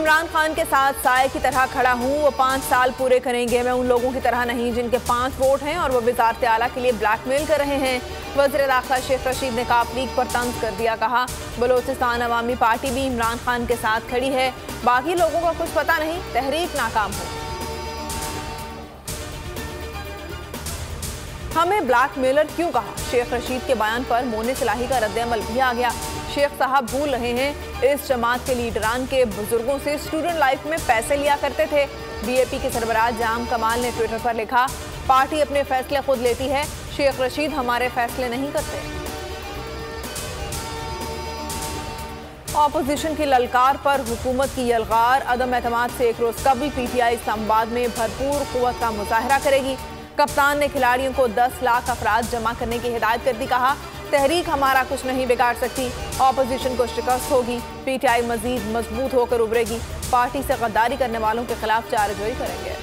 इमरान खान के साथ साए की तरह खड़ा हूँ, वो 5 साल पूरे करेंगे। मैं उन लोगों की तरह नहीं जिनके 5 वोट हैं और वो वज़ारत आला के लिए ब्लैकमेल कर रहे हैं। वज़ीर दाखिला शेख रशीद ने काफ लीग पर तंज कर दिया। कहा, बलोचिस्तान अवामी पार्टी भी इमरान खान के साथ खड़ी है, बाकी लोगों को कुछ पता नहीं, तहरीक नाकाम हो। हमें ब्लैकमेलर क्यों कहा? शेख रशीद के बयान पर मोने सलाही का रद्द-ए-अमल भी आ गया। शेख साहब भूल रहे हैं इस जमात के लीडरान के बुजुर्गों से स्टूडेंट लाइफ में पैसे लिया करते थे। बीएपी के सरबराह जाम कमाल ने ट्विटर पर लिखा, पार्टी अपने फैसले खुद लेती है, शेख रशीद हमारे फैसले नहीं करते। ऑपोजिशन की ललकार पर हुकूमत की यलगार, अदम एतमाद से एक रोज कभी पीटीआई इस्लामाबाद में भरपूर कुव्वत का मुजाहरा करेगी। कप्तान ने खिलाड़ियों को 10 लाख अफराद जमा करने की हिदायत कर दी। कहा, तहरीक हमारा कुछ नहीं बिगाड़ सकती, ऑपोजिशन को शिकस्त होगी, पीटीआई मजीद मजबूत होकर उभरेगी, पार्टी से गद्दारी करने वालों के खिलाफ चाराजोई करेंगे।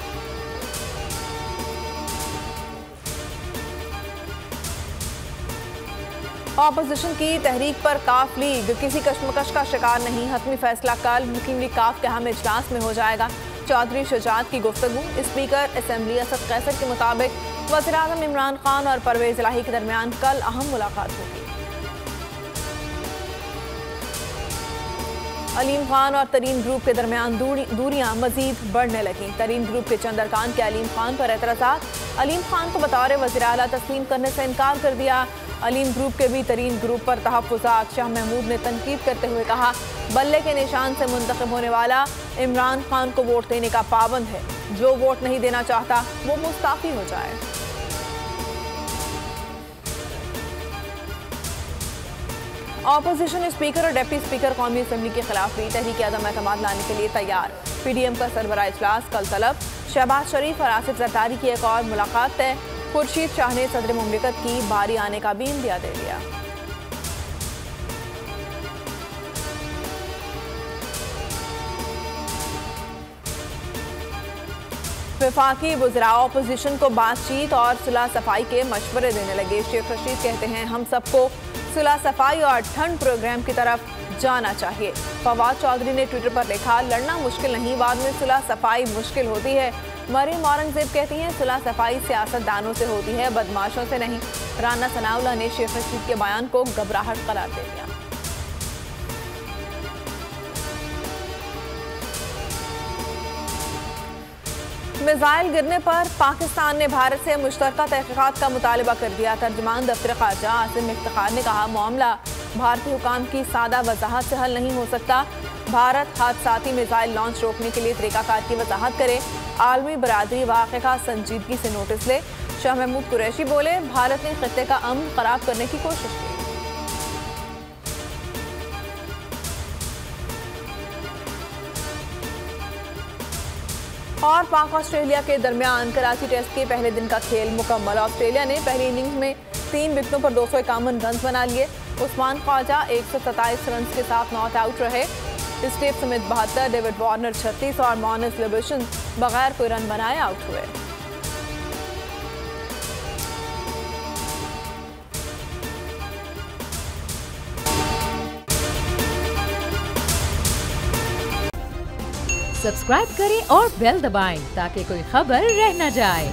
ऑपोजिशन की तहरीक पर काफ लीग किसी कश्मकश का शिकार नहीं। हतमी फैसला कल मुस्लिम लीग काफ के अहम इजलास में हो जाएगा। चौधरी शुजात की गुफ्तगू। स्पीकर असेंबली असद कैसर के मुताबिक वज़ीर-ए-आज़म इमरान खान और परवेज इलाही के दरमियान कल अहम मुलाकात होगी। अलीम खान और तरीन ग्रुप के दरमियान दूरियां मजीद बढ़ने लगी। तरीन ग्रुप के चंद अरकान के अलीम खान पर एतराज़ात। अलीम खान को बतौर वज़ीर आला तस्लीम करने से इनकार कर दिया। अलीम ग्रुप के भी तरीन ग्रुप पर तहफ़्फ़ुज़ात। शाह महमूद ने तनकीद करते हुए कहा, बल्ले के निशान से मुंतखब होने वाला इमरान खान को वोट देने का पाबंद है। जो वोट नहीं देना चाहता वो मुस्ताफ़ी हो जाए। ऑपोजिशन स्पीकर और डिप्टी स्पीकर कौमी असेंबली के खिलाफ भी तहरीक अदम एतमाद लाने के लिए तैयार। पीडीएम का सरबराह इजलास कल तलब। शहबाज शरीफ और आसिफ जरदारी की एक और मुलाकात तय। खुर्शीद शाह ने सदर मुमलिकत की बारी आने का भी इंदिया दे दिया। वफाकी वज़रा ऑपोजिशन को बातचीत और सुलह सफाई के मशवरे देने लगे। शेख रशीद कहते हैं, हम सबको सुलह सफाई और ठंड प्रोग्राम की तरफ जाना चाहिए। फवाद चौधरी ने ट्विटर पर लिखा, लड़ना मुश्किल नहीं, बाद में सुलह सफाई मुश्किल होती है। मरीम औरंगजेब कहती हैं, सुलह सफाई सियासतदानों से होती है, बदमाशों से नहीं। राना सनाउल्लाह ने शेख रशीद के बयान को घबराहट करार दे दिया। मिसाइल गिरने पर पाकिस्तान ने भारत से मुश्तरका तहकीकात का मुतालबा कर दिया। तर्जुमान दफ्तर ख़ारजा आसिम इफ्तिखार ने कहा, मामला भारतीय हुकाम की सादा वजाहत से हल नहीं हो सकता। भारत हादसाती मिसाइल लॉन्च रोकने के लिए तरीकाकार की वजाहत करे। आलमी बरादरी वाक़े का संजीदगी से नोटिस ले। शाह महमूद कुरैशी बोले, भारत ने खित्ते का अमन खराब करने की कोशिश की। और पाक ऑस्ट्रेलिया के दरमियान कराची टेस्ट के पहले दिन का खेल मुकम्मल। ऑस्ट्रेलिया ने पहली इनिंग्स में 3 विकेटों पर 251 रन बना लिए। उस्मान ख्वाजा 127 रन के साथ नॉट आउट रहे। स्टीव स्मिथ 72, डेविड वार्नर 36 और मॉनिस लिबर्सन बगैर कोई रन बनाए आउट हुए। सब्सक्राइब करें और बेल दबाएं ताकि कोई खबर रह न जाए।